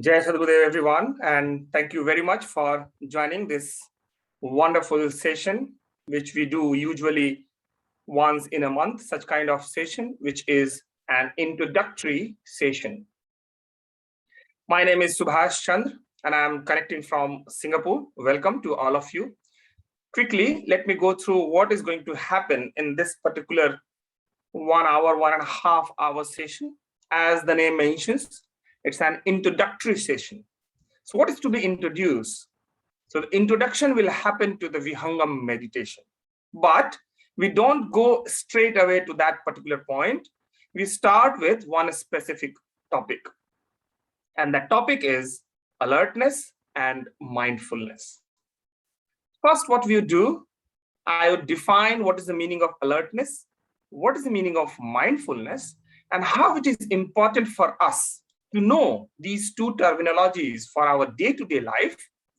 Jai Sadgurudev, everyone, and thank you very much for joining this wonderful session, which we do usually once in a month, such kind of session, which is an introductory session. My name is Subhash Chandra, and I'm connecting from Singapore. Welcome to all of you. Quickly, let me go through what is going to happen in this particular 1 hour, 1.5 hour session. As the name mentions, it's an introductory session. So what is to be introduced? So the introduction will happen to the Vihangam meditation, but we don't go straight away to that particular point. We start with one specific topic, and that topic is alertness and mindfulness. First, what we do, I would define what is the meaning of alertness, what is the meaning of mindfulness, and how it is important for us to know these two terminologies for our day-to-day life.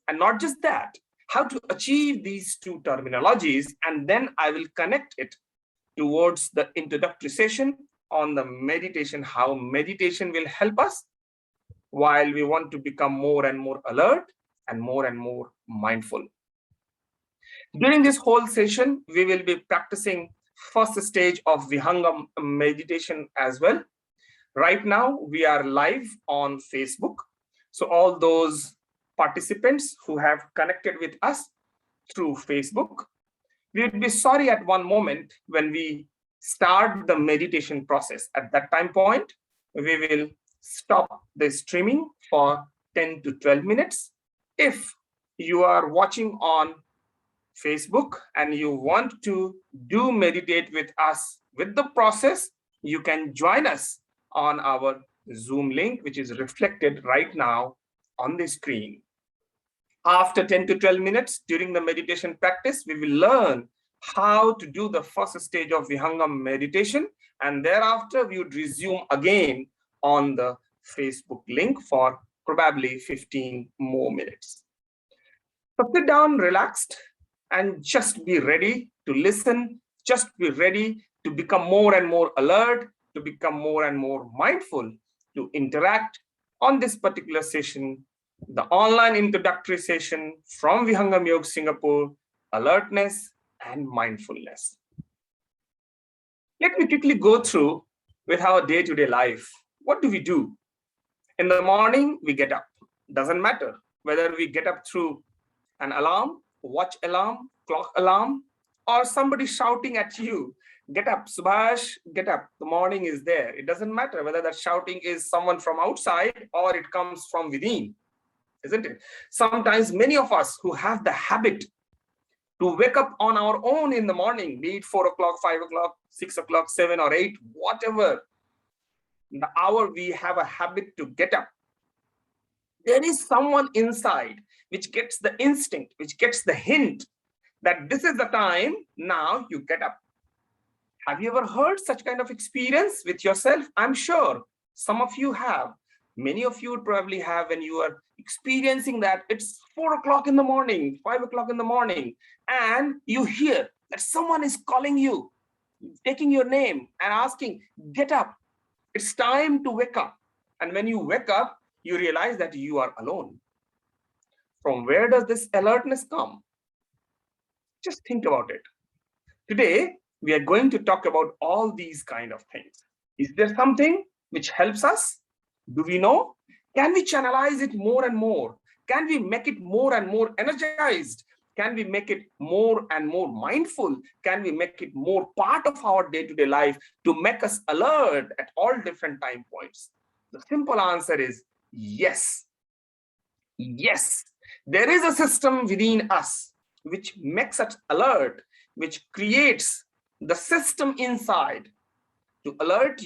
And not just that, how to achieve these two terminologies, and then I will connect it towards the introductory session on the meditation, how meditation will help us while we want to become more and more alert and more mindful. During this whole session, we will be practicing first stage of Vihangam meditation as well. Right now, we are live on Facebook. So all those participants who have connected with us through Facebook, we would be sorry at one moment when we start the meditation process. At that time point, we will stop the streaming for 10 to 12 minutes. If you are watching on Facebook and you want to do meditate with us with the process, you can join us on our Zoom link, which is reflected right now on the screen. After 10 to 12 minutes during the meditation practice, we will learn how to do the first stage of Vihangam meditation, and thereafter we would resume again on the Facebook link for probably 15 more minutes. So sit down, relaxed, and just be ready to listen, just be ready to become more and more alert, to become more and more mindful, to interact on this particular session, the online introductory session from Vihangam Yoga Singapore, alertness and mindfulness. Let me quickly go through with our day-to-day life. What do we do? In the morning, we get up. Doesn't matter whether we get up through an alarm, watch alarm, clock alarm, or somebody shouting at you, get up, Subhash, get up, the morning is there. It doesn't matter whether that shouting is someone from outside or it comes from within, isn't it? Sometimes many of us who have the habit to wake up on our own in the morning, be it 4 o'clock, 5 o'clock, 6 o'clock, 7 or 8, whatever the hour we have a habit to get up, there is someone inside which gets the instinct, which gets the hint that this is the time, now you get up. Have you ever heard such kind of experience with yourself? I'm sure some of you have. Many of you would probably have when you are experiencing that it's 4 o'clock in the morning, 5 o'clock in the morning, and you hear that someone is calling you, taking your name and asking, get up. It's time to wake up. And when you wake up, you realize that you are alone. From where does this alertness come? Just think about it. Today, we are going to talk about all these kind of things. Is there something which helps us? Do we know? Can we channelize it more and more? Can we make it more and more energized? Can we make it more and more mindful? Can we make it more part of our day-to-day life to make us alert at all different time points? The simple answer is yes. Yes, there is a system within us which makes us alert, which creates the system inside to alert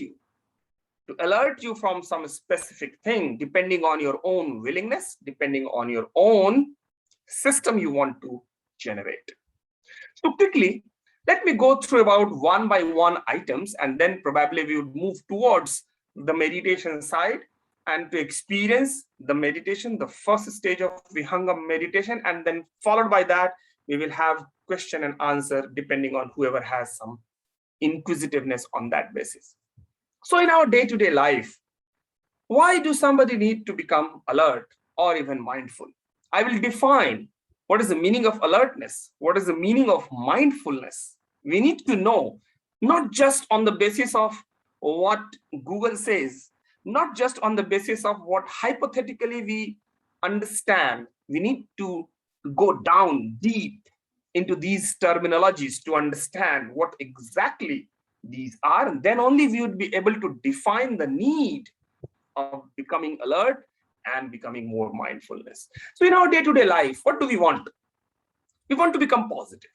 you from some specific thing, depending on your own willingness, depending on your own system you want to generate. So quickly, let me go through about one by one items, and then probably we would move towards the meditation side and to experience the meditation, the first stage of Vihangam meditation, and then followed by that, we will have question and answer depending on whoever has some inquisitiveness on that basis. So in our day-to-day life, Why do somebody need to become alert or even mindful? I will define what is the meaning of alertness, what is the meaning of mindfulness. We need to know, not just on the basis of what Google says, not just on the basis of what hypothetically we understand. We need to go down deep into these terminologies to understand what exactly these are, and then only we would be able to define the need of becoming alert and becoming more mindfulness. So in our day-to-day life, what do we want? We want to become positive,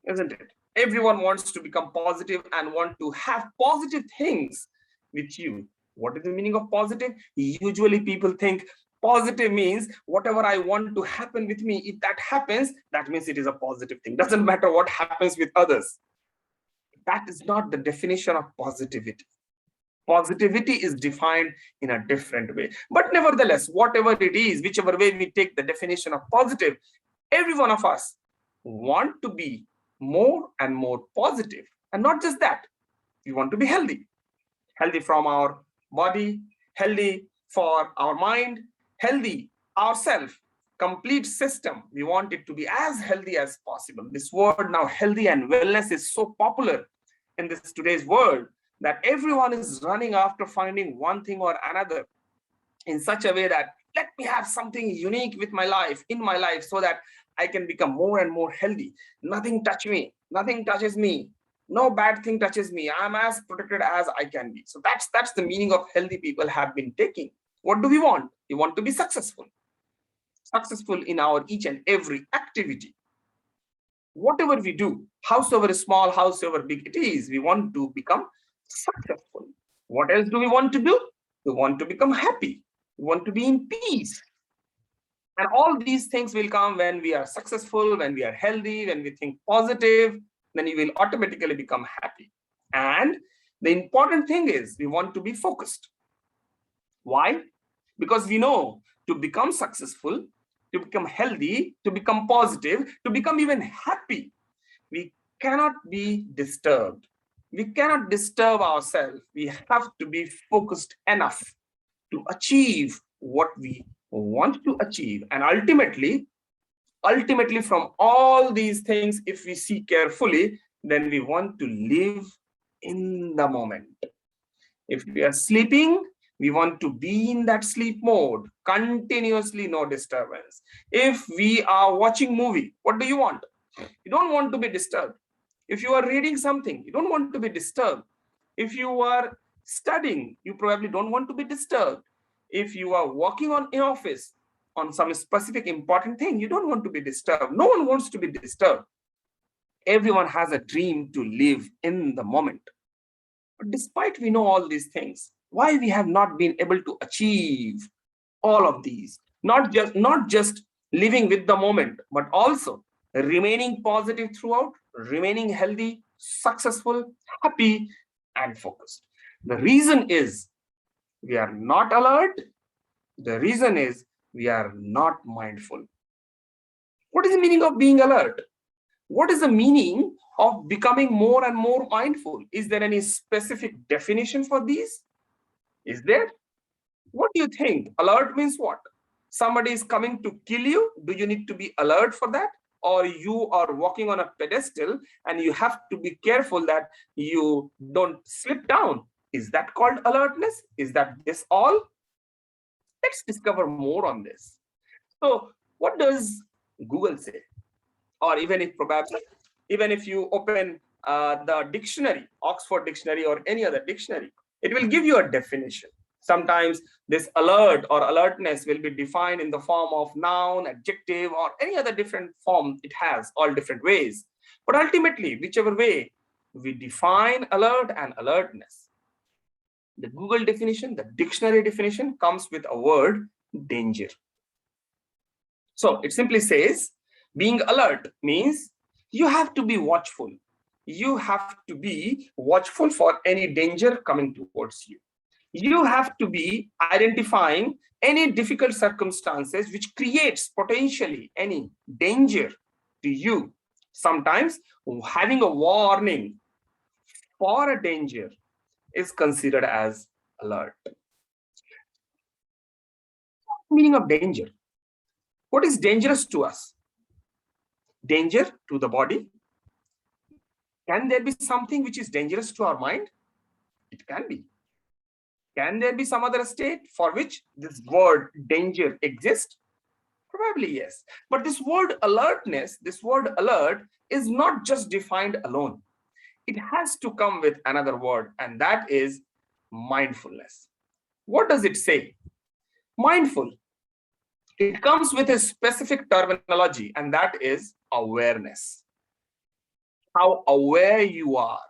isn't it? Everyone wants to become positive and want to have positive things with you. What is the meaning of positive? Usually people think positive means whatever I want to happen with me, if that happens, that means it is a positive thing. Doesn't matter what happens with others. That is not the definition of positivity. Positivity is defined in a different way. But nevertheless, whatever it is, whichever way we take the definition of positive, every one of us want to be more and more positive. And not just that, we want to be healthy. Healthy from our body, healthy for our mind, healthy ourselves, complete system. We want it to be as healthy as possible. This word now, healthy and wellness, is so popular in this today's world that everyone is running after finding one thing or another in such a way that let me have something unique with my life, in my life, so that I can become more and more healthy. Nothing touches me, nothing touches me, no bad thing touches me. I'm as protected as I can be. So that's the meaning of healthy people have been taking. What do we want? We want to be successful. Successful in our each and every activity. Whatever we do, howsoever small, howsoever big it is, we want to become successful. What else do we want to do? We want to become happy. We want to be in peace. And all these things will come when we are successful, when we are healthy, when we think positive, then you will automatically become happy. And the important thing is we want to be focused. Why? Because we know to become successful, to become healthy, to become positive, to become even happy, we cannot be disturbed. We cannot disturb ourselves. We have to be focused enough to achieve what we want to achieve. And ultimately from all these things, if we see carefully, then we want to live in the moment. If we are sleeping, we want to be in that sleep mode, continuously, no disturbance. If we are watching movie, what do you want? You don't want to be disturbed. If you are reading something, you don't want to be disturbed. If you are studying, you probably don't want to be disturbed. If you are working in office on some specific important thing, you don't want to be disturbed. No one wants to be disturbed. Everyone has a dream to live in the moment. But despite we know all these things, why we have not been able to achieve all of these? Not just living with the moment, but also remaining positive throughout, remaining healthy, successful, happy, and focused. The reason is we are not alert. The reason is we are not mindful. What is the meaning of being alert? What is the meaning of becoming more and more mindful? Is there any specific definition for these? Is there? What do you think? Alert means what? Somebody is coming to kill you. Do you need to be alert for that? Or you are walking on a pedestal and you have to be careful that you don't slip down. Is that called alertness? Is that this all? Let's discover more on this. So what does Google say? Or even if you open the dictionary, Oxford Dictionary or any other dictionary, it will give you a definition. Sometimes this alert or alertness will be defined in the form of noun, adjective, or any other different form it has, all different ways. But ultimately, whichever way we define alert and alertness, the Google definition, the dictionary definition comes with a word, danger. So it simply says, being alert means you have to be watchful. You have to be watchful for any danger coming towards you. You have to be identifying any difficult circumstances which creates potentially any danger to you. Sometimes having a warning for a danger is considered as alert. meaning of danger? What is dangerous to us? Danger to the body? Can there be something which is dangerous to our mind? It can be. Can there be some other state for which this word danger exists? Probably yes. But this word alertness, this word alert, is not just defined alone. It has to come with another word, and that is mindfulness. What does it say? Mindful. It comes with a specific terminology, and that is awareness. How aware you are,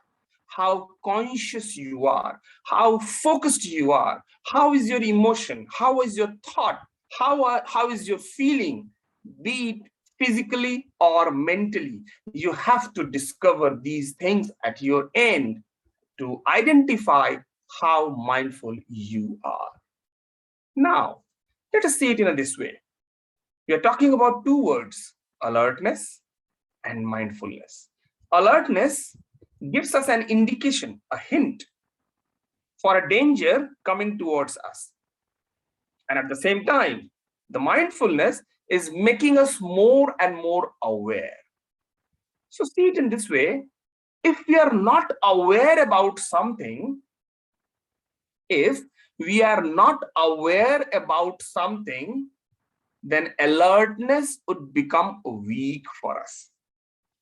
how conscious you are, how focused you are, how is your emotion, how is your thought, how is your feeling, be it physically or mentally. You have to discover these things at your end to identify how mindful you are. Now, let us see it in this way. We are talking about two words, alertness and mindfulness. Alertness gives us an indication, a hint for a danger coming towards us. And at the same time, the mindfulness is making us more and more aware. So see it in this way. If we are not aware about something, if we are not aware about something, then alertness would become weak for us.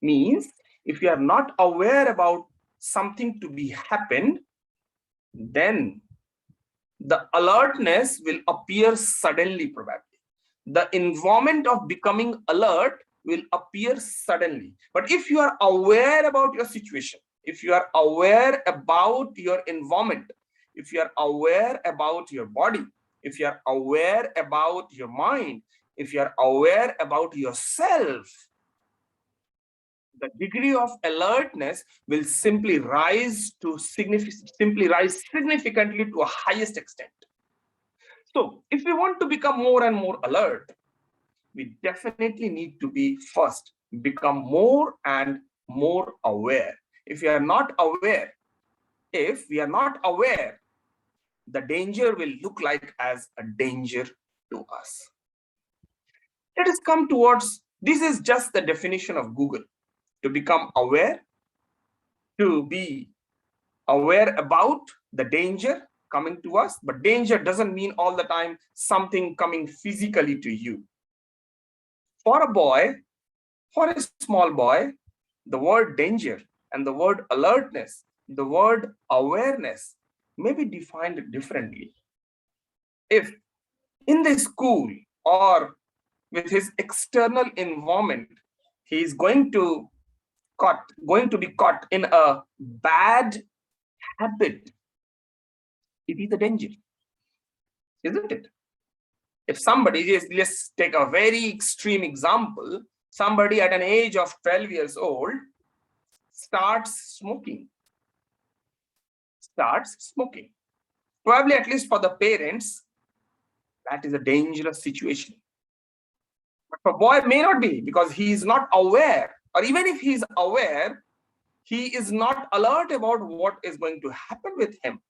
Means if we are not aware about something to be happened, then the alertness will appear suddenly probably. The environment of becoming alert will appear suddenly. But if you are aware about your situation, if you are aware about your environment, if you are aware about your body, if you are aware about your mind, if you are aware about yourself, the degree of alertness will simply rise significantly to a highest extent. So if we want to become more and more alert, we definitely need to be first become more and more aware. If we are not aware, the danger will look like as a danger to us. Let us come towards, this is just the definition of Google. To become aware, to be aware about the danger coming to us, but danger doesn't mean all the time something coming physically to you. For a boy, for a small boy, the word danger and the word alertness, the word awareness may be defined differently. If in the school or with his external environment, he is going to be caught in a bad habit, it is a danger, isn't it? If somebody, let's take a very extreme example, somebody at an age of 12 years old starts smoking. Probably, at least for the parents, that is a dangerous situation. But for boy, it may not be, because he is not aware, or even if he is aware, he is not alert about what is going to happen with him.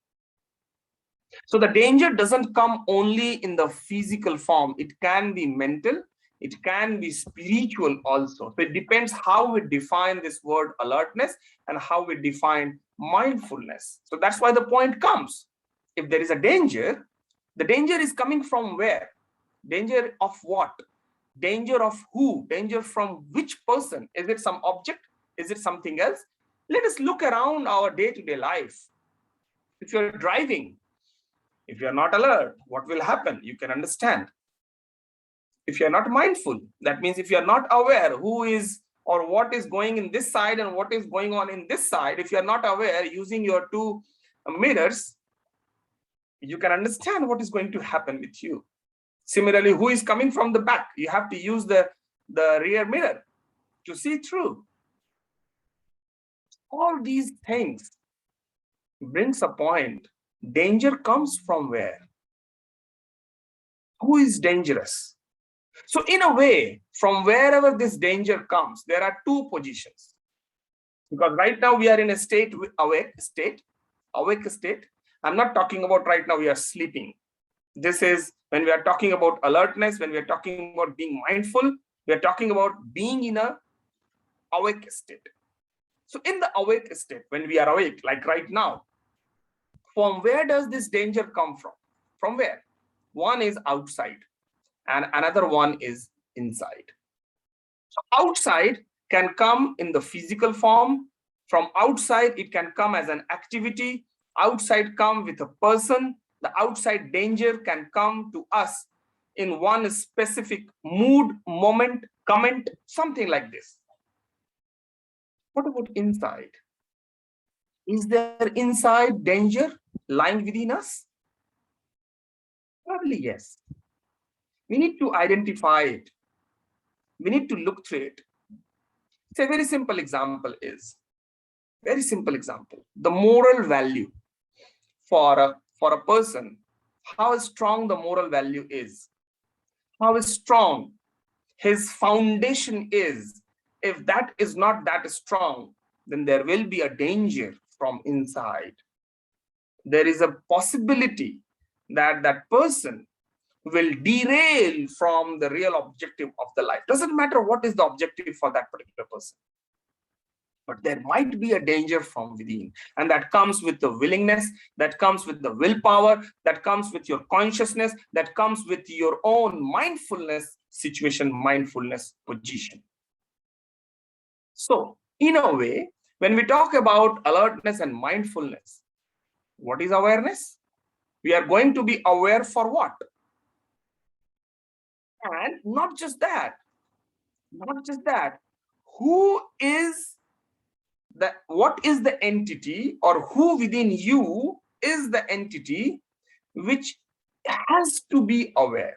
So the danger doesn't come only in the physical form. It can be mental, it can be spiritual also. So it depends how we define this word alertness and how we define mindfulness. So that's why the point comes. If there is a danger, the danger is coming from where? Danger of what? Danger of who? Danger from which person? Is it some object? Is it something else? Let us look around our day-to-day life. If you're driving, if you're not alert, what will happen? You can understand. If you're not mindful, that means if you're not aware who is or what is going in this side and what is going on in this side, if you're not aware using your two mirrors, you can understand what is going to happen with you. Similarly, who is coming from the back? You have to use the rear mirror to see through. All these things brings a point. Danger comes from where? Who is dangerous? So in a way, from wherever this danger comes, there are two positions. Because right now we are in a awake state. I'm not talking about right now we are sleeping. This is when we are talking about alertness, when we are talking about being mindful, we are talking about being in a awake state. So in the awake state, when we are awake, like right now, from where does this danger come from? From where? One is outside and another one is inside. So outside can come in the physical form. From outside, it can come as an activity. Outside come with a person. The outside danger can come to us in one specific mood, moment, comment, something like this. What about inside? Is there inside danger lying within us? Probably yes. We need to identify it. We need to look through it. It's a very simple example the moral value for a person, how strong the moral value is, how strong his foundation is. If that is not that strong, then there will be a danger from inside. There is a possibility that that person will derail from the real objective of the life. Doesn't matter what is the objective for that particular person, but there might be a danger from within, and that comes with the willingness, that comes with the willpower, that comes with your consciousness, that comes with your own mindfulness situation, mindfulness position. So in a way, when we talk about alertness and mindfulness, what is awareness? We are going to be aware for what? And not just that, who is what is the entity, or who within you is the entity which has to be aware?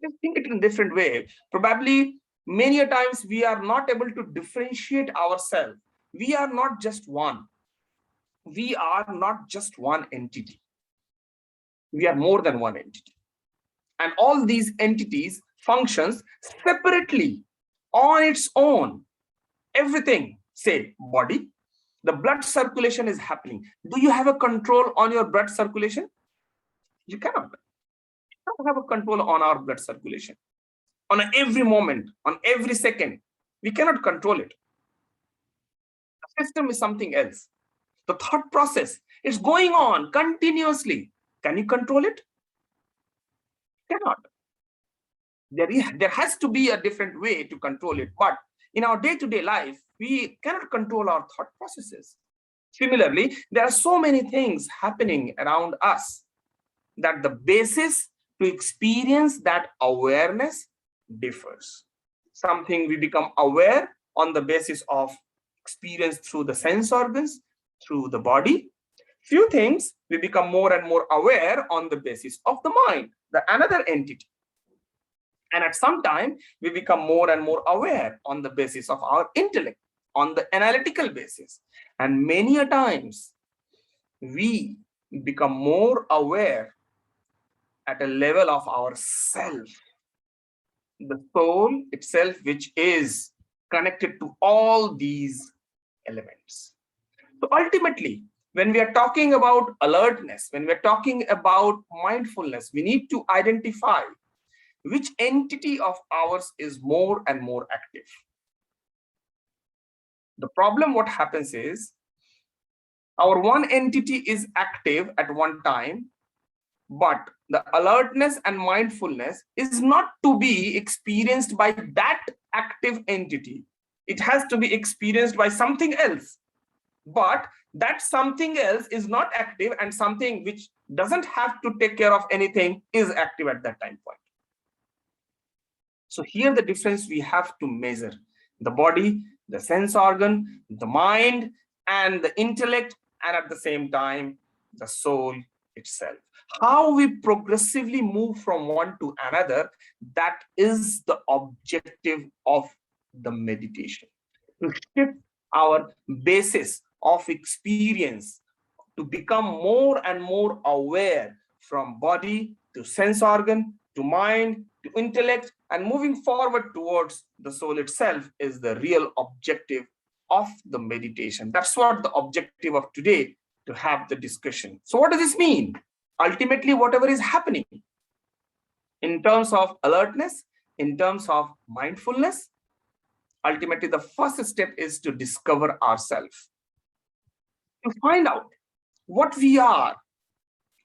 Just think it in a different way. Probably many a times we are not able to differentiate ourselves. We are not just one. We are not just one entity. We are more than one entity. And all these entities functions separately on its own. Everything, say body, the blood circulation is happening. Do you have a control on your blood circulation? You cannot. You don't have a control on our blood circulation. On every moment, on every second, we cannot control it. The system is something else. The thought process is going on continuously. Can you control it? Cannot. There has to be a different way to control it. But in our day-to-day life, we cannot control our thought processes. Similarly, there are so many things happening around us that the basis to experience that awareness differs. Something we become aware on the basis of experience through the sense organs, through the body. Few things we become more and more aware on the basis of the mind, the another entity. And at some time, we become more and more aware on the basis of our intellect, on the analytical basis. And many a times, we become more aware at a level of our self, the soul itself, which is connected to all these elements. So ultimately, when we are talking about alertness, when we are talking about mindfulness, we need to identify which entity of ours is more and more active. The problem, what happens is, our one entity is active at one time, but the alertness and mindfulness is not to be experienced by that active entity. It has to be experienced by something else. But that something else is not active, and something which doesn't have to take care of anything is active at that time point. So here the difference we have to measure: the body, the sense organ, the mind, and the intellect, and at the same time, the soul itself. How we progressively move from one to another, that is the objective of the meditation. To shift our basis of experience, to become more and more aware from body to sense organ to mind to intellect, and moving forward towards the soul itself is the real objective of the meditation. That's what the objective of today, to have the discussion. So what does this mean? ultimately whatever is happening in terms of alertness, in terms of mindfulness, ultimately the first step is to discover ourselves, to find out what we are,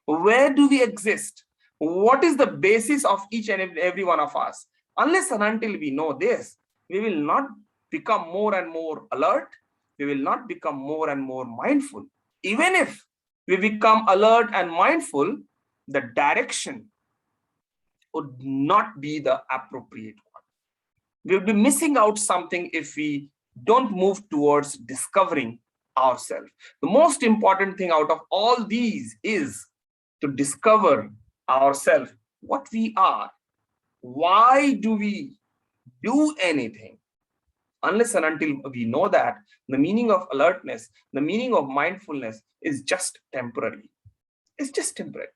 where do we exist, what is the basis of each and every one of us. Unless and until we know this, we will not become more and more alert, we will not become more and more mindful. Even if we become alert and mindful, the direction would not be the appropriate one. We'll be missing out something if we don't move towards discovering ourselves. The most important thing out of all these is to discover ourselves, what we are. Why do we do anything? Unless and until we know that, the meaning of alertness, the meaning of mindfulness is just temporary. It's just temporary.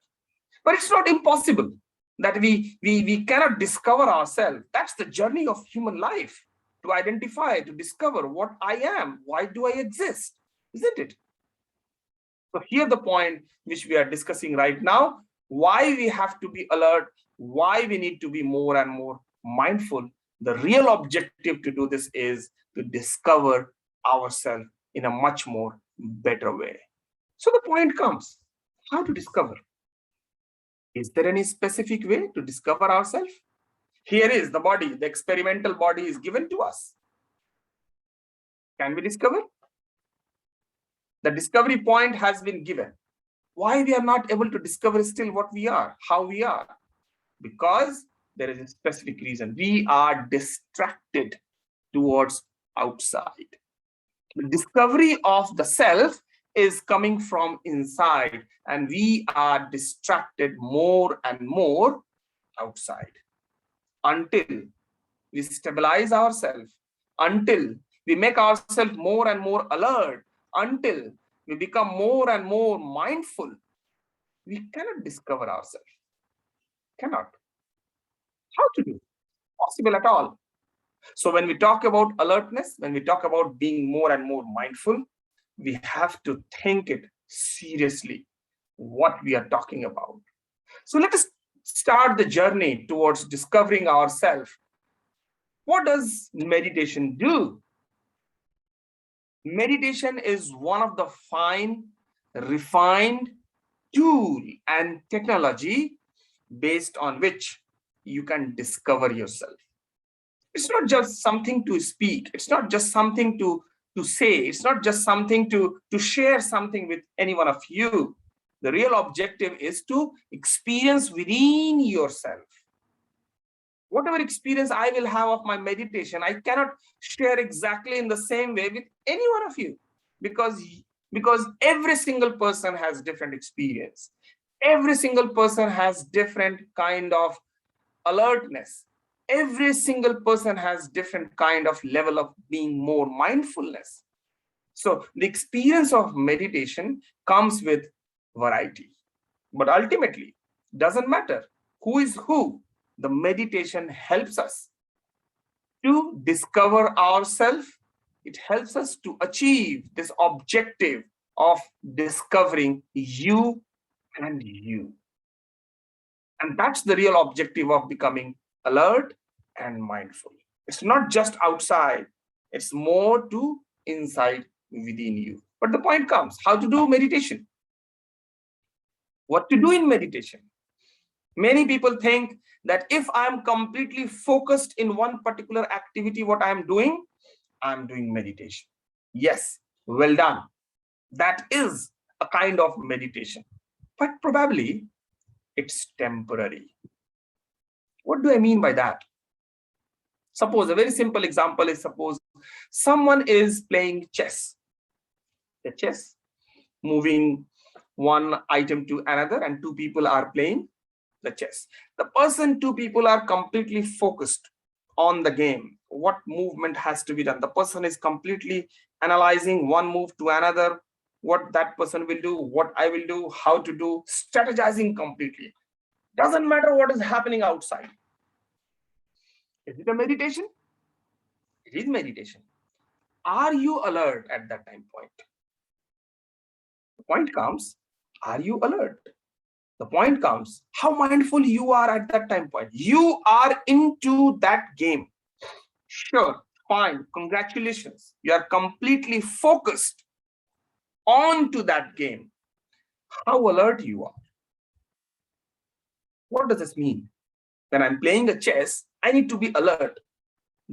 But it's not impossible that we cannot discover ourselves. That's the journey of human life, to identify, to discover what I am, why do I exist, isn't it? So here the point which we are discussing right now, why we have to be alert, why we need to be more and more mindful. The real objective to do this is to discover ourselves in a much more better way. So the point comes, how to discover? Is there any specific way to discover ourselves? Here is the body, the experimental body is given to us. Can we discover? The discovery point has been given. Why we are not able to discover still what we are, how we are? Because there is a specific reason. We are distracted towards outside. The discovery of the self is coming from inside, and we are distracted more and more outside. Until we stabilize ourselves, until we make ourselves more and more alert, until we become more and more mindful, we cannot discover ourselves. Cannot. How to do? Possible at all. So when we talk about alertness, when we talk about being more and more mindful, we have to think it seriously, what we are talking about. So let us start the journey towards discovering ourselves. What does meditation do? Meditation is one of the fine, refined tool and technology based on which you can discover yourself. It's not just something to speak. It's not just something to say. It's not just something to share something with any one of you. The real objective is to experience within yourself. Whatever experience I will have of my meditation, I cannot share exactly in the same way with any one of you, because every single person has different experience. Every single person has different kind of alertness. Every single person has different kind of level of being more mindfulness. So the experience of meditation comes with variety, but ultimately doesn't matter who is who. The meditation helps us to discover ourselves. It helps us to achieve this objective of discovering you and you. And that's the real objective of becoming alert and mindful. It's not just outside, it's more to inside within you. But the point comes, how to do meditation? What to do in meditation? Many people think that if I'm completely focused in one particular activity, what I'm doing meditation. Yes, well done. That is a kind of meditation, but probably it's temporary. What do I mean by that? Suppose a very simple example is, suppose someone is playing chess. The chess, moving one item to another, and two people are playing the chess. Two people are completely focused on the game. What movement has to be done? The person is completely analyzing one move to another, what that person will do, what I will do, how to do, strategizing completely. Doesn't matter what is happening outside. Is it a meditation? It is meditation. Are you alert at that time point? The point comes, are you alert? The point comes how mindful you are at that time point. You are into that game. Sure, fine, congratulations. You are completely focused onto that game. How alert you are. What does this mean? When I'm playing a chess, I need to be alert.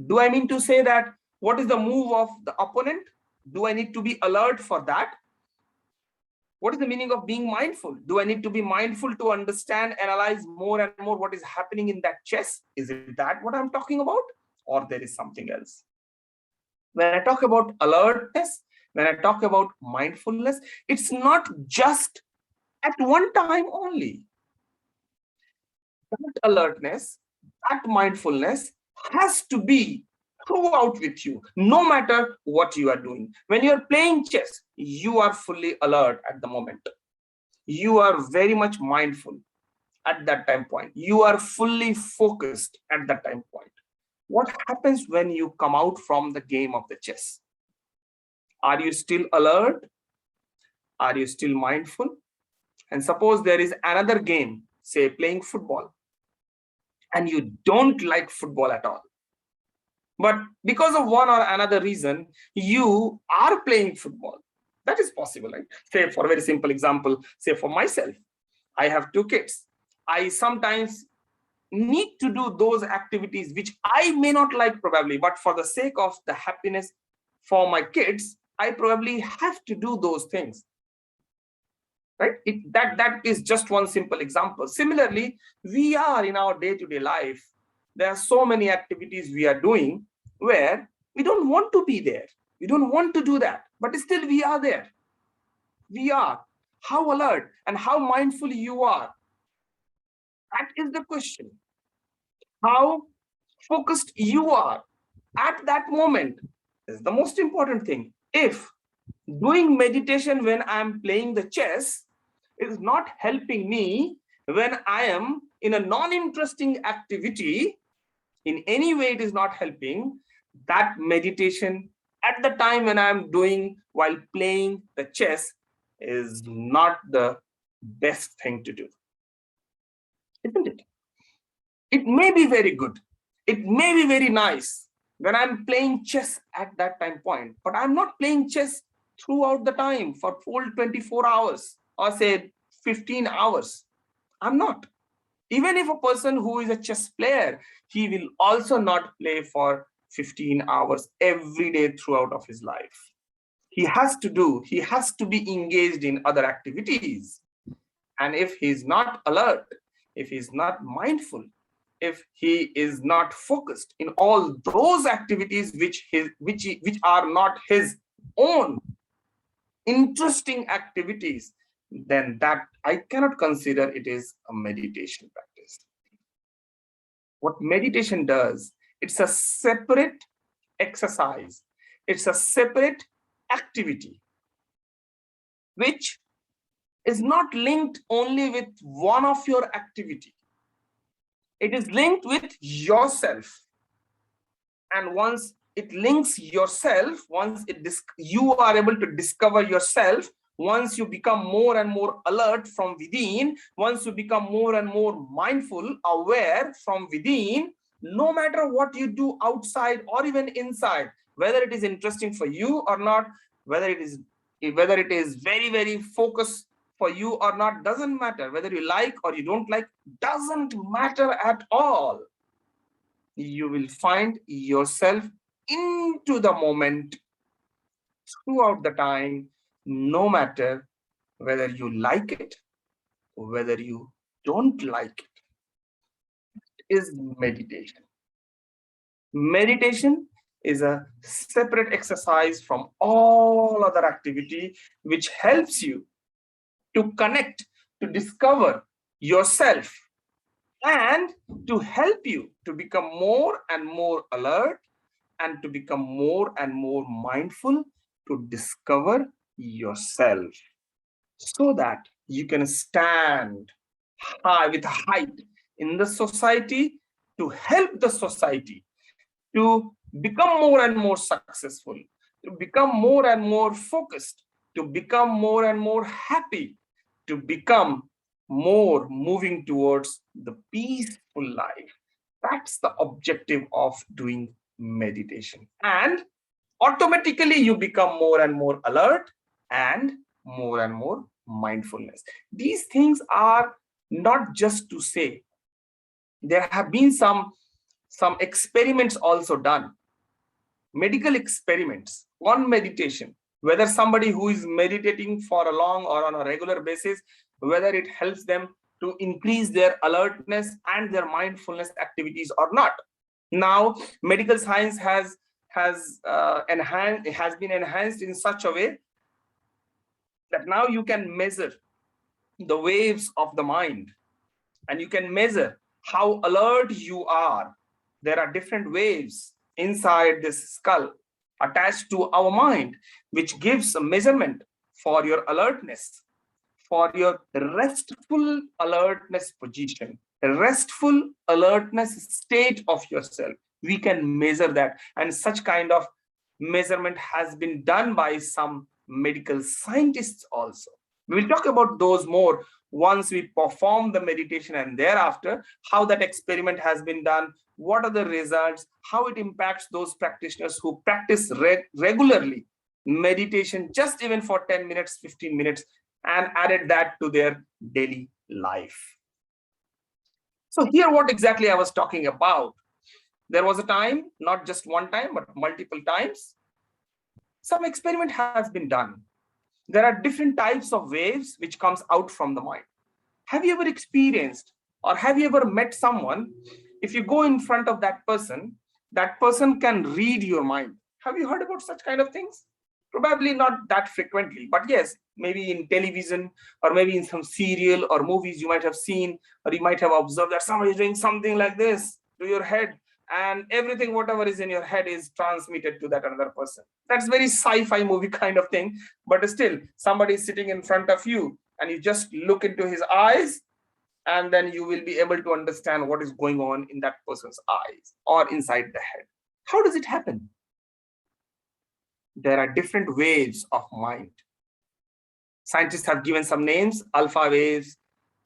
Do I mean to say that what is the move of the opponent? Do I need to be alert for that? What is the meaning of being mindful? Do I need to be mindful to understand, analyze more and more what is happening in that chess? Is it that what I'm talking about? Or there is something else? When I talk about alertness, when I talk about mindfulness, it's not just at one time only. That alertness, that mindfulness has to be throughout with you, no matter what you are doing. When you're playing chess, you are fully alert at the moment. You are very much mindful at that time point. You are fully focused at that time point. What happens when you come out from the game of the chess? Are you still alert? Are you still mindful? And suppose there is another game, say playing football, and you don't like football at all. But because of one or another reason, you are playing football. That is possible, right? Say for a very simple example, say for myself, I have 2 kids. I sometimes need to do those activities which I may not like probably, but for the sake of the happiness for my kids, I probably have to do those things. Right? That is just one simple example. Similarly, we are in our day-to-day life. There are so many activities we are doing where we don't want to be there. We don't want to do that, but still we are there. We are. How alert and how mindful you are. That is the question. How focused you are at that moment is the most important thing. If doing meditation when I'm playing the chess is not helping me when I am in a non-interesting activity, in any way it is not helping, that meditation at the time when I'm doing while playing the chess is not the best thing to do. Isn't it? It may be very good. It may be very nice when I'm playing chess at that time point, but I'm not playing chess throughout the time for full 24 hours or say 15 hours. I'm not. Even if a person who is a chess player, he will also not play for 15 hours every day throughout of his life. He has to be engaged in other activities. And if he's not alert, if he's not mindful, if he is not focused in all those activities which are not his own interesting activities, then that I cannot consider it is a meditation practice. What meditation does, it's a separate exercise. It's a separate activity, which is not linked only with one of your activity. It is linked with yourself. And once it links yourself, once you are able to discover yourself, once you become more and more alert from within, once you become more and more mindful, aware from within, no matter what you do outside or even inside, whether it is interesting for you or not, whether it is very, very focused for you or not, doesn't matter. Whether you like or you don't like, doesn't matter at all. You will find yourself into the moment throughout the time, no matter whether you like it or whether you don't like it. It is meditation. Meditation is a separate exercise from all other activity, which helps you to connect, to discover yourself, and to help you to become more and more alert and to become more and more mindful to discover yourself, so that you can stand high with height in the society to help the society to become more and more successful, to become more and more focused, to become more and more happy, to become more moving towards the peaceful life. That's the objective of doing meditation. And automatically you become more and more alert and more mindfulness. These things are not just to say. There have been some experiments also done, medical experiments on meditation, whether somebody who is meditating for a long or on a regular basis, whether it helps them to increase their alertness and their mindfulness activities or not. Now medical science has been enhanced in such a way that now you can measure the waves of the mind, and you can measure how alert you are. There are different waves inside this skull attached to our mind, which gives a measurement for your alertness, for your restful alertness position, restful alertness state of yourself. We can measure that, and such kind of measurement has been done by some medical scientists also. We will talk about those more once we perform the meditation, and thereafter how that experiment has been done, what are the results, how it impacts those practitioners who practice regularly meditation, just even for 10 minutes, 15 minutes, and added that to their daily life. So here what exactly I was talking about. There was a time, not just one time, but multiple times, some experiment has been done. There are different types of waves which comes out from the mind. Have you ever experienced, or have you ever met someone, if you go in front of that person can read your mind? Have you heard about such kind of things? Probably not that frequently, but yes, maybe in television or maybe in some serial or movies you might have seen, or you might have observed that somebody is doing something like this to your head, and everything, whatever is in your head, is transmitted to that another person. That's very sci-fi movie kind of thing, but still somebody is sitting in front of you and you just look into his eyes, and then you will be able to understand what is going on in that person's eyes or inside the head. How does it happen? There are different waves of mind. Scientists have given some names: alpha waves,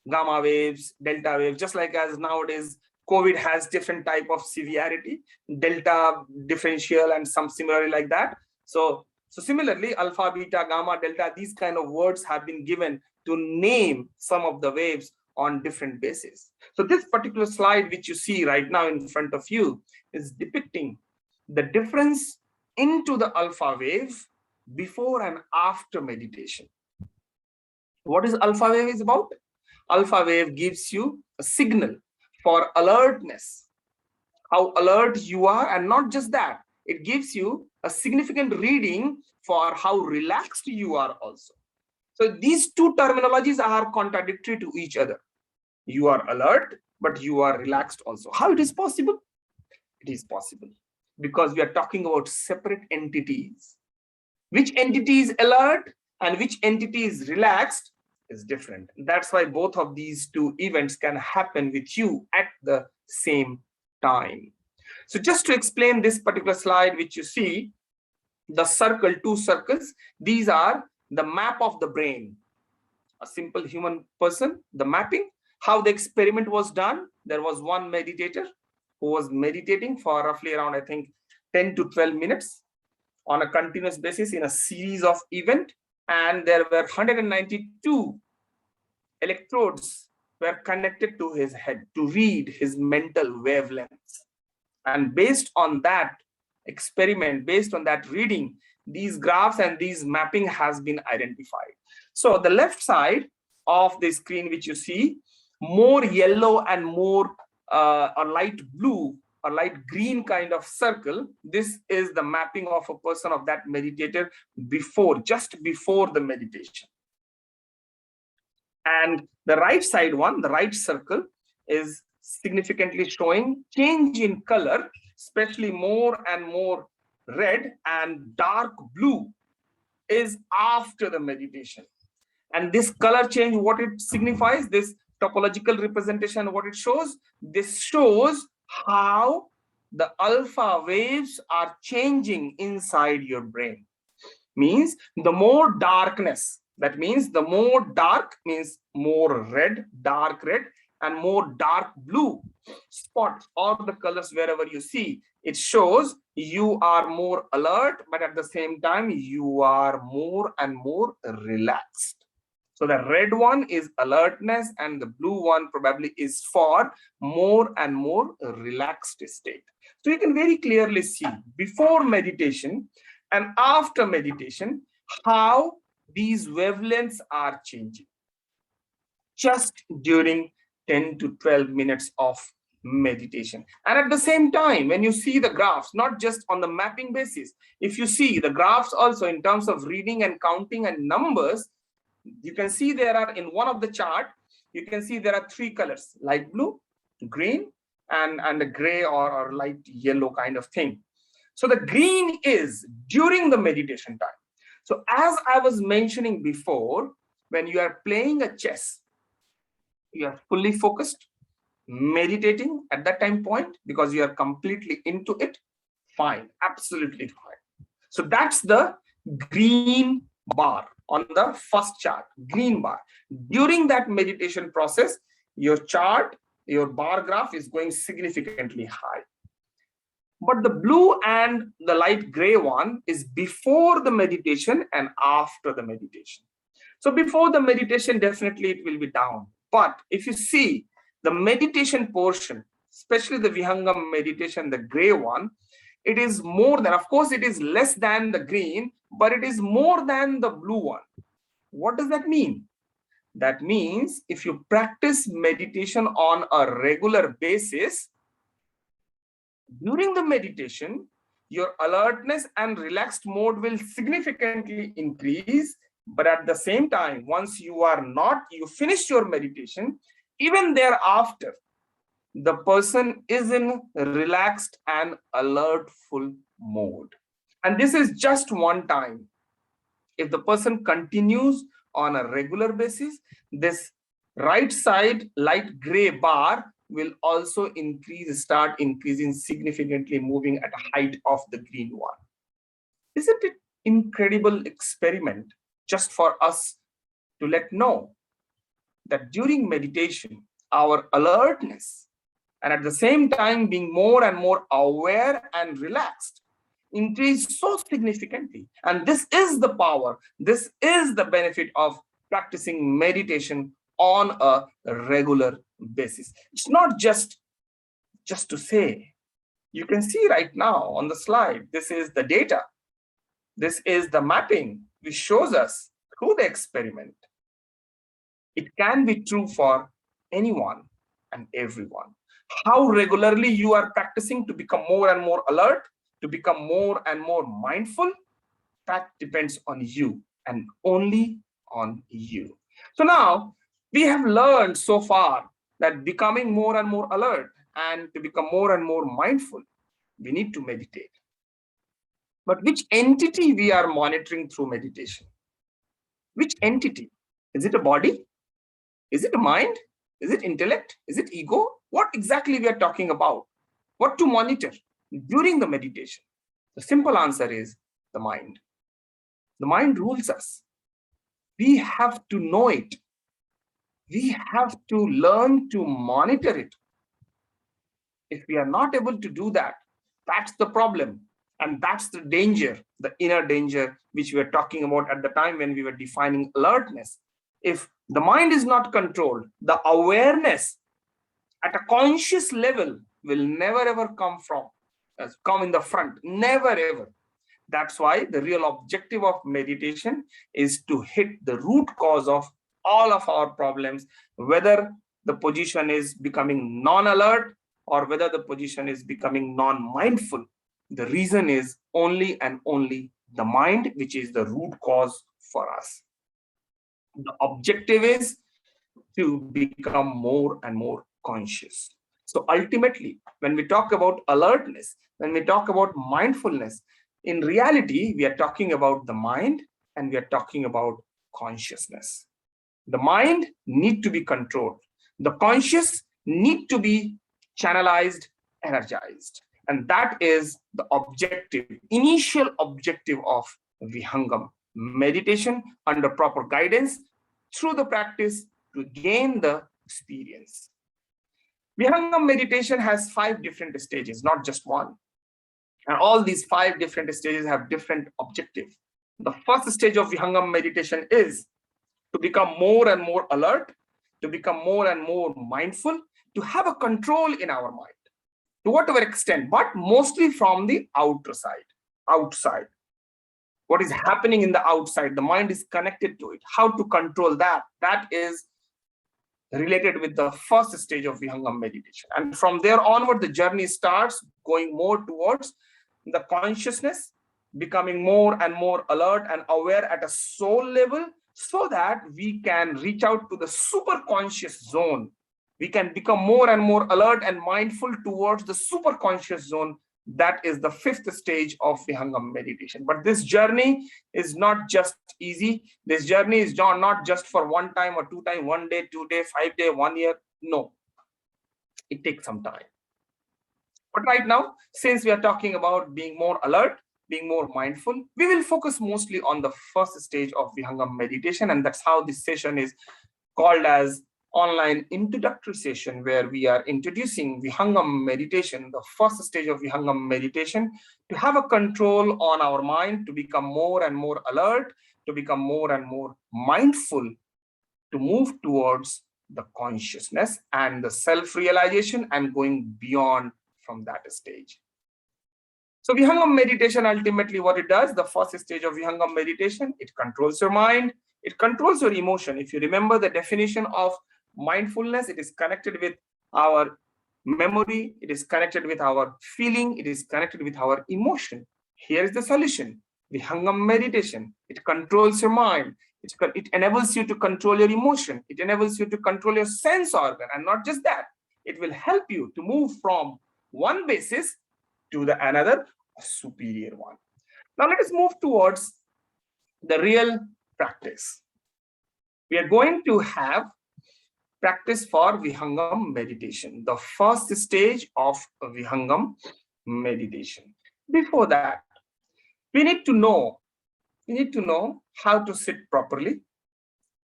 gamma waves, delta waves. Just like as nowadays COVID has different type of severity, delta, differential, and some similarly like that. So similarly, alpha, beta, gamma, delta, these kind of words have been given to name some of the waves on different bases. So this particular slide which you see right now in front of you is depicting the difference into the alpha wave before and after meditation. What is alpha wave is about? Alpha wave gives you a signal for alertness, how alert you are, and not just that, it gives you a significant reading for how relaxed you are also. So these two terminologies are contradictory to each other. You are alert, but you are relaxed also. How it is possible? It is possible because we are talking about separate entities. Which entity is alert and which entity is relaxed is different. That's why both of these two events can happen with you at the same time. So just to explain this particular slide which you see, the circle, two circles, these are the map of the brain. A simple human person, the mapping, how the experiment was done. There was one meditator who was meditating for roughly around, I think, 10 to 12 minutes on a continuous basis in a series of events. And there were 192 electrodes were connected to his head to read his mental wavelengths. And based on that experiment, based on that reading, these graphs and these mapping has been identified. So the left side of the screen which you see, more yellow and more a light blue or light green kind of circle, this is the mapping of a person, of that meditator before, just before the meditation. And the right side one, the right circle, is significantly showing change in color, especially more and more red and dark blue is after the meditation. And this color change, what it signifies, this topological representation, what it shows, this shows how the alpha waves are changing inside your brain. Means the more darkness, That means the more dark means more red, dark red, and more dark blue spots or the colors wherever you see. It shows you are more alert, but at the same time, you are more and more relaxed. So the red one is alertness and the blue one probably is for more and more relaxed state. So you can very clearly see before meditation and after meditation how these wavelengths are changing just during 10 to 12 minutes of meditation. And at the same time, when you see the graphs, not just on the mapping basis, if you see the graphs also in terms of reading and counting and numbers, you can see there are in one of the chart, you can see there are three colors, light blue, green, and a gray or light yellow kind of thing. So the green is during the meditation time. So as I was mentioning before, when you are playing a chess, you are fully focused, meditating at that time point because you are completely into it, fine, absolutely fine. So that's the green bar on the first chart, green bar. During that meditation process, your chart, your bar graph is going significantly high. But the blue and the light gray one is before the meditation and after the meditation. So before the meditation, definitely it will be down. But if you see the meditation portion, especially the Vihangam meditation, the gray one, it is more than, of course, it is less than the green, but it is more than the blue one. What does that mean? That means if you practice meditation on a regular basis, during the meditation, your alertness and relaxed mode will significantly increase. But at the same time, once you finish your meditation, even thereafter, the person is in relaxed and alertful mode. And this is just one time. If the person continues on a regular basis, this right side light gray bar will also start increasing significantly, moving at a height of the green one. Isn't it incredible experiment just for us to let know that during meditation, our alertness and at the same time being more and more aware and relaxed increase so significantly. And this is the power, this is the benefit of practicing meditation on a regular basis. It's not just to say. You can see right now on the slide, this is the data. This is the mapping which shows us through the experiment. It can be true for anyone and everyone. How regularly you are practicing to become more and more alert, to become more and more mindful, that depends on you and only on you. So now we have learned so far that becoming more and more alert and to become more and more mindful, we need to meditate. But which entity we are monitoring through meditation? Which entity? Is it a body? Is it a mind? Is it intellect? Is it ego? What exactly we are talking about? What to monitor during the meditation? The simple answer is the mind. The mind rules us. We have to know it. We have to learn to monitor it. If we are not able to do that, that's the problem. And that's the danger, the inner danger, which we were talking about at the time when we were defining alertness. If the mind is not controlled, the awareness at a conscious level will never ever come in the front, never ever. That's why the real objective of meditation is to hit the root cause of all of our problems, whether the position is becoming non-alert or whether the position is becoming non-mindful. The reason is only and only the mind, which is the root cause for us. The objective is to become more and more conscious. So ultimately, when we talk about alertness, when we talk about mindfulness, in reality, we are talking about the mind and we are talking about consciousness. The mind needs to be controlled. The conscious need to be channelized, energized. And that is the objective, initial objective of Vihangam. meditation under proper guidance through the practice to gain the experience. Vihangam meditation has 5 different stages, not just one. And all these 5 different stages have different objectives. The first stage of Vihangam meditation is to become more and more alert, to become more and more mindful, to have a control in our mind, to whatever extent, but mostly from the outside. What is happening in the outside, the mind is connected to it. How to control that? That is related with the first stage of Vihangam meditation. And from there onward, the journey starts going more towards the consciousness, becoming more and more alert and aware at a soul level, so that we can reach out to the super conscious zone. We can become more and more alert and mindful towards the super conscious zone. That is the 5th stage of Vihangam meditation. But this journey is not just easy. This journey is not just for 1 time or 2 times, 1 day, 2 days, 5 days, 1 year. No, it takes some time. But right now, since we are talking about being more alert, being more mindful, we will focus mostly on the first stage of Vihangam meditation. And that's how this session is called as online introductory session, where we are introducing Vihangam meditation, the first stage of Vihangam meditation, to have a control on our mind, to become more and more alert, to become more and more mindful, to move towards the consciousness and the self-realization and going beyond from that stage. So Vihangam meditation, ultimately what it does, the first stage of Vihangam meditation, it controls your mind, it controls your emotion. If you remember the definition of mindfulness, it is connected with our memory, it is connected with our feeling, it is connected with our emotion. Here is the solution. Vihangam meditation, it controls your mind, it enables you to control your emotion, it enables you to control your sense organ, and not just that, it will help you to move from one basis to the another, a superior one. Now let us move towards the real practice. We are going to have practice for Vihangam meditation, the first stage of Vihangam meditation. Before that, we need to know how to sit properly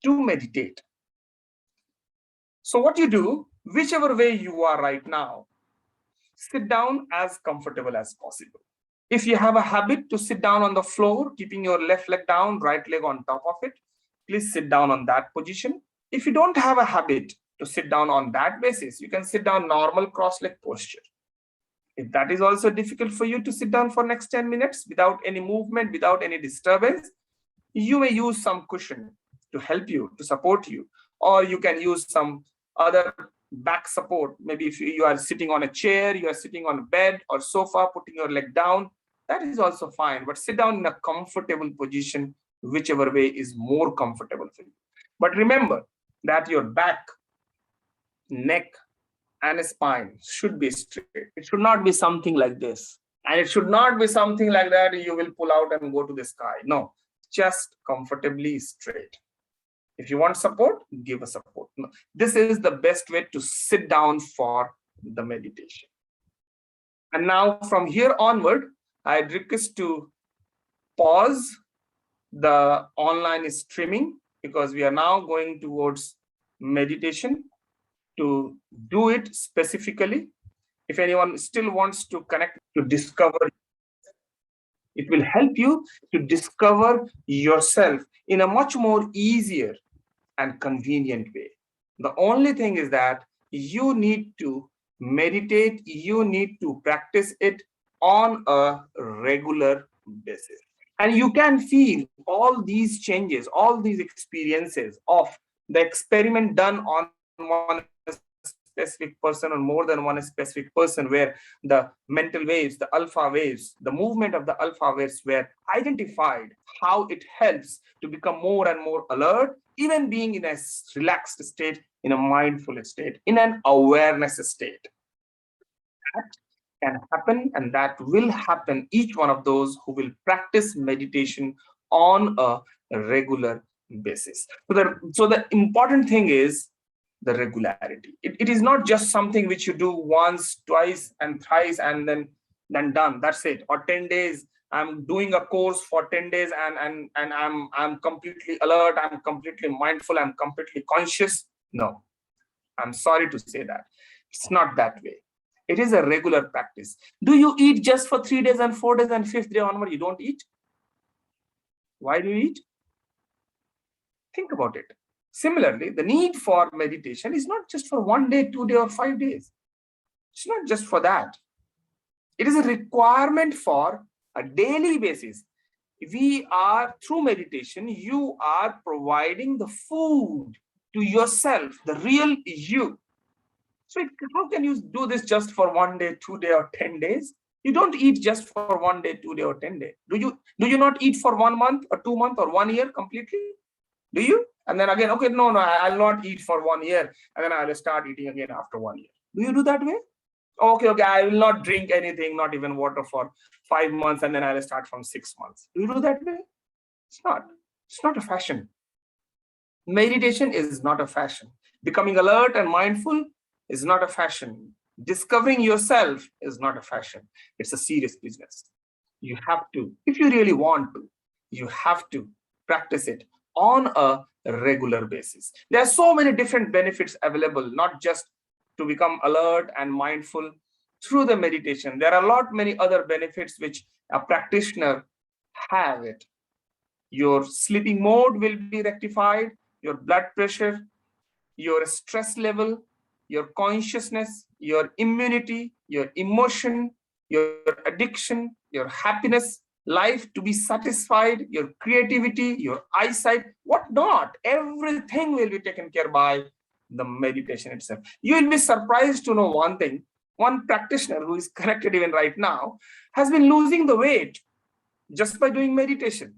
to meditate. So what you do, whichever way you are right now, sit down as comfortable as possible. If you have a habit to sit down on the floor, keeping your left leg down, right leg on top of it, please sit down on that position. If you don't have a habit to sit down on that basis, you can sit down normal cross-leg posture. If that is also difficult for you to sit down for next 10 minutes without any movement, without any disturbance, you may use some cushion to help you, to support you, or you can use some other back support. Maybe if you are sitting on a chair, you are sitting on a bed or sofa, putting your leg down, that is also fine. But sit down in a comfortable position, whichever way is more comfortable for you. But remember that your back, neck, and spine should be straight. It should not be something like this. And it should not be something like that you will pull out and go to the sky. No, just comfortably straight. If you want support, give a support. No, this is the best way to sit down for the meditation. And now from here onward, I'd request to pause the online streaming, because we are now going towards meditation. To do it specifically, if anyone still wants to connect to discover, it will help you to discover yourself in a much more easier and convenient way. The only thing is that you need to meditate, you need to practice it on a regular basis. And you can feel all these changes, all these experiences of the experiment done on one specific person or more than one specific person, where the mental waves, the alpha waves, the movement of the alpha waves were identified, how it helps to become more and more alert, even being in a relaxed state, in a mindful state, in an awareness state. That can happen, and that will happen, each one of those who will practice meditation on a regular basis. So the important thing is the regularity. It is not just something which you do once, twice, and thrice, and then done. That's it. Or 10 days I'm doing a course for 10 days and I'm completely alert, I'm completely mindful, I'm completely conscious. No, I'm sorry to say that. It's not that way. It is a regular practice. Do you eat just for 3 days and 4 days and 5th day onward you don't eat? Why do you eat? Think about it. Similarly, the need for meditation is not just for 1 day, 2 day, or 5 days. It's not just for that. It is a requirement for a daily basis. We are, through meditation, you are providing the food to yourself, the real you. So how can you do this just for 1 day, 2 day, or 10 days? You don't eat just for 1 day, 2 day, or 10 days. Do you not eat for 1 month or 2 months or 1 year completely? Do you? And then again, okay, no, I'll not eat for 1 year, and then I'll start eating again after 1 year. Do you do that way? Okay, I will not drink anything, not even water for 5 months, and then I'll start from 6 months. Do you do that way? It's not. It's not a fashion. Meditation is not a fashion. Becoming alert and mindful is not a fashion. Discovering yourself is not a fashion. It's a serious business. You have to, if you really want to, you have to practice it on a regular basis. There are so many different benefits available, not just to become alert and mindful through the meditation. There are many other benefits which a practitioner have it. Your sleeping mode will be rectified, your blood pressure, your stress level, your consciousness, your immunity, your emotion, your addiction, your happiness, life to be satisfied, your creativity, your eyesight, whatnot. Everything will be taken care by the meditation itself. You will be surprised to know one thing. One practitioner who is connected even right now has been losing the weight just by doing meditation.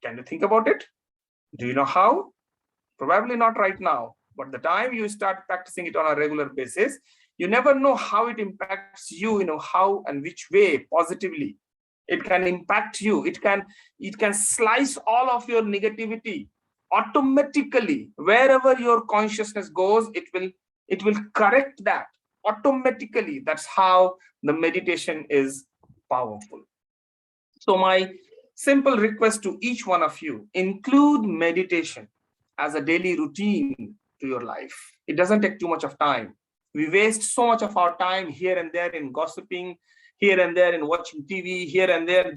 Can you think about it? Do you know how? Probably not right now, but the time you start practicing it on a regular basis, you never know how it impacts you, how and which way positively it can impact you. It can slice all of your negativity automatically. Wherever your consciousness goes, it will correct that automatically. That's how the meditation is powerful. So my simple request to each one of you, include meditation as a daily routine to your life. It doesn't take too much of time. We waste so much of our time here and there in gossiping, here and there in watching TV, here and there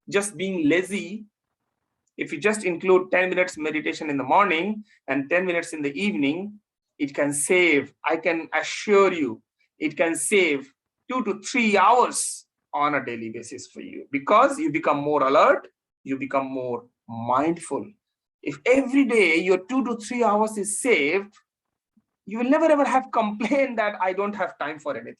just being lazy. If you just include 10 minutes meditation in the morning and 10 minutes in the evening, it can save, I can assure you, it can save 2 to 3 hours on a daily basis for you, because you become more alert, you become more mindful. If every day your 2 to 3 hours is saved, you will never ever have complained that I don't have time for anything.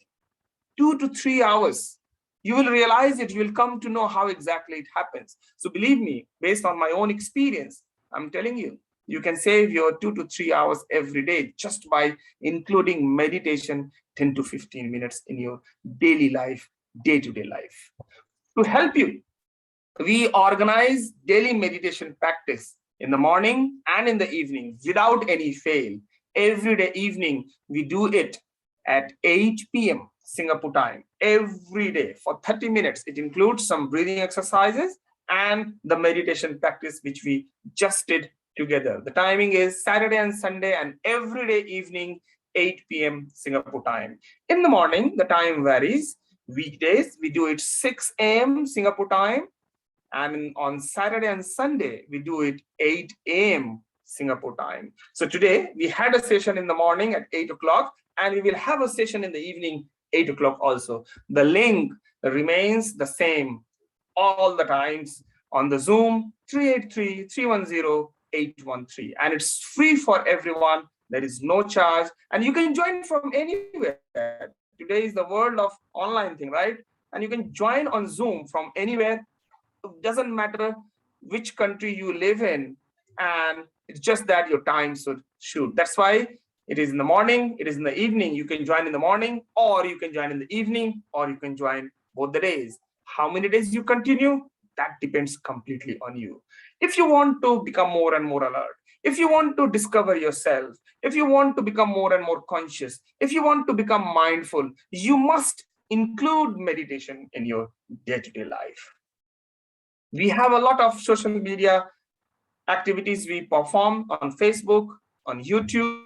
2 to 3 hours. You will realize it, you will come to know how exactly it happens. So believe me, based on my own experience, I'm telling you, you can save your 2 to 3 hours every day just by including meditation 10 to 15 minutes in your daily life, day-to-day life. To help you, we organize daily meditation practice in the morning and in the evening without any fail. Every day evening, we do it at 8 p.m. Singapore time, every day for 30 minutes. It includes some breathing exercises and the meditation practice, which we just did together. The timing is Saturday and Sunday, and every day evening, 8 p.m. Singapore time. In the morning, the time varies. Weekdays, we do it 6 a.m. Singapore time. And on Saturday and Sunday, we do it 8 a.m. Singapore time. So today, we had a session in the morning at 8 o'clock, and we will have a session in the evening, 8 o'clock also. The link remains the same all the times on the Zoom, 383-310-813. And it's free for everyone. There is no charge. And you can join from anywhere. Today is the world of online thing, right? And you can join on Zoom from anywhere. It doesn't matter which country you live in, and it's just that your time should shoot. That's why it is in the morning, it is in the evening. You can join in the morning, or you can join in the evening, or you can join both the days. How many days you continue, that depends completely on you. If you want to become more and more alert, if you want to discover yourself, if you want to become more and more conscious, if you want to become mindful, you must include meditation in your day-to-day life. We have a lot of social media activities we perform on Facebook, on YouTube,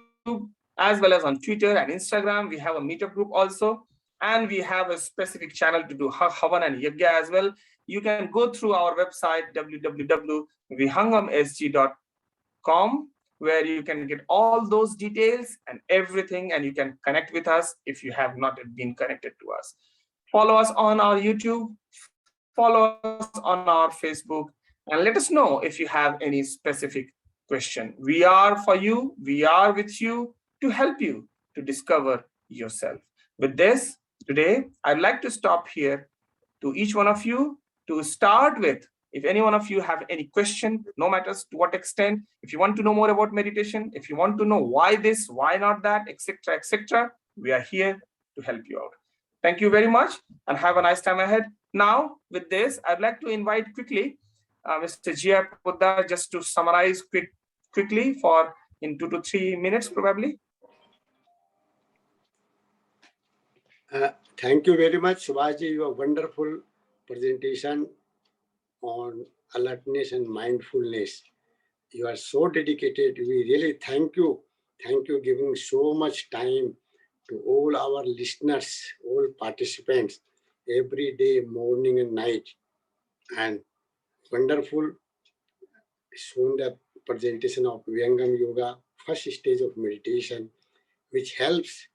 as well as on Twitter and Instagram. We have a meetup group also, and we have a specific channel to do Havan and Yagya as well. You can go through our website www.vihangamsg.com, where you can get all those details and everything, and you can connect with us if you have not been connected to us. Follow us on our YouTube, follow us on our Facebook, and let us know if you have any specific question. We are for you, we are with you to help you to discover yourself. With this, today, I'd like to stop here to each one of you to start with. If any one of you have any question, no matters to what extent, if you want to know more about meditation, if you want to know why this, why not that, etc., we are here to help you out. Thank you very much and have a nice time ahead. Now, with this, I'd like to invite quickly Mr. Jia Poddar just to summarize quickly for in 2 to 3 minutes, probably. Thank you very much, Subhashji. Your wonderful presentation on alertness and mindfulness. You are so dedicated. We really thank you. Thank you giving so much time to all our listeners, all participants, every day, morning and night. And wonderful shown the presentation of Vihangam Yoga, first stage of meditation, which helps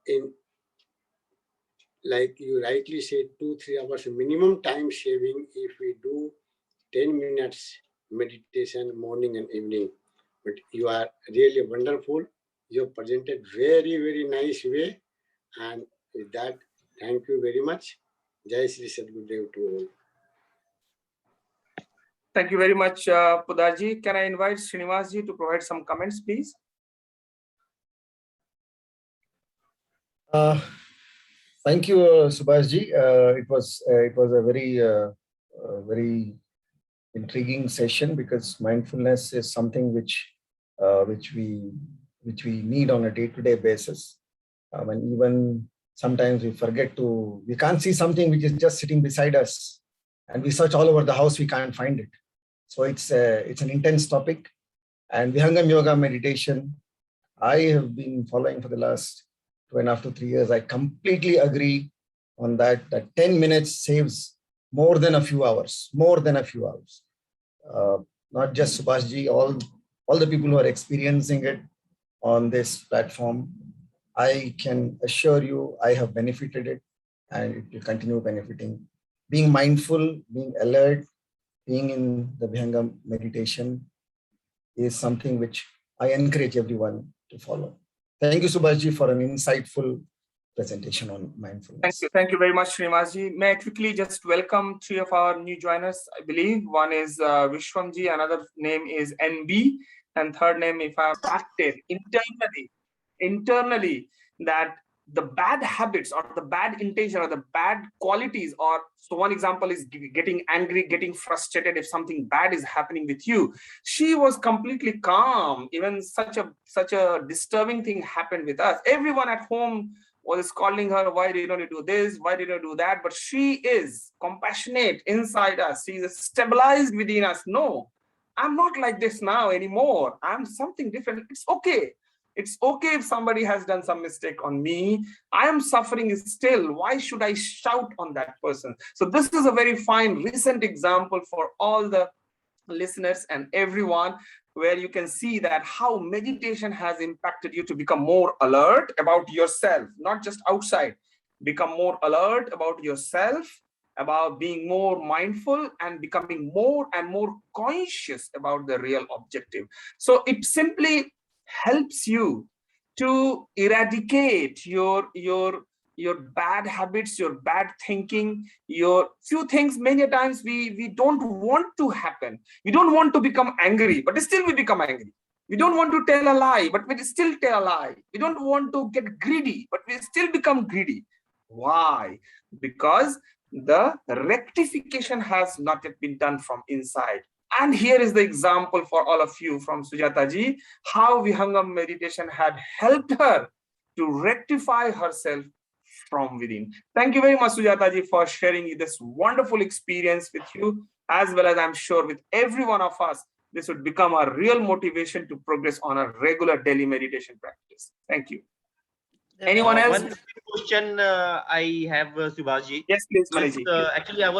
in, like you rightly said, 2-3 hours minimum time saving if we do 10 minutes meditation morning and evening. But you are really wonderful. You have presented very nice way. And with that, thank you very much. Jai Shri Sadgurudev to all. Thank you very much, Podarji. Can I invite Srinivasji to provide some comments, please? Thank you, Subhashji. It was a very intriguing session, because mindfulness is something which we need on a day-to-day basis. And even sometimes we can't see something which is just sitting beside us, and we search all over the house, we can't find it. So it's an intense topic. And Vihangam Yoga meditation, I have been following for the last 2.5 to 3 years. I completely agree on that 10 minutes saves more than a few hours. Not just Subhashji, all the people who are experiencing it on this platform, I can assure you I have benefited it, and it will continue benefiting. Being mindful, being alert, being in the Vihangam meditation is something which I encourage everyone to follow. Thank you, Subhashji, for an insightful presentation on mindfulness. Thank you very much, Srinivasji. May I quickly just welcome 3 of our new joiners, I believe. One is Vishwamji, another name is NB, and third name, if I'm active internally, that the bad habits or the bad intention or the bad qualities, or so one example is getting angry, getting frustrated if something bad is happening with you. She was completely calm. Even such a disturbing thing happened with us. Everyone at home was calling her, why didn't you do this? Why didn't you do that? But she is compassionate inside us. She is stabilized within us. No, I'm not like this now anymore. I'm something different. It's okay. It's okay if somebody has done some mistake on me. I am suffering still. Why should I shout on that person? So this is a very fine recent example for all the listeners and everyone, where you can see that how meditation has impacted you to become more alert about yourself, not just outside. Become more alert about yourself, about being more mindful and becoming more and more conscious about the real objective. So it simply helps you to eradicate your bad habits, your bad thinking, your few things many times we don't want to happen. We don't want to become angry, but still we become angry. We don't want to tell a lie, but we still tell a lie. We don't want to get greedy, but we still become greedy. Why? Because the rectification has not yet been done from inside. And here is the example for all of you from Sujata ji, how Vihangam meditation had helped her to rectify herself from within. Thank you very much, Sujata ji, for sharing this wonderful experience with you, as well as I'm sure with every one of us. This would become a real motivation to progress on a regular daily meditation practice. Thank you. Anyone else? One question I have, Subhaji. Yes, please, Maliji. Actually, I was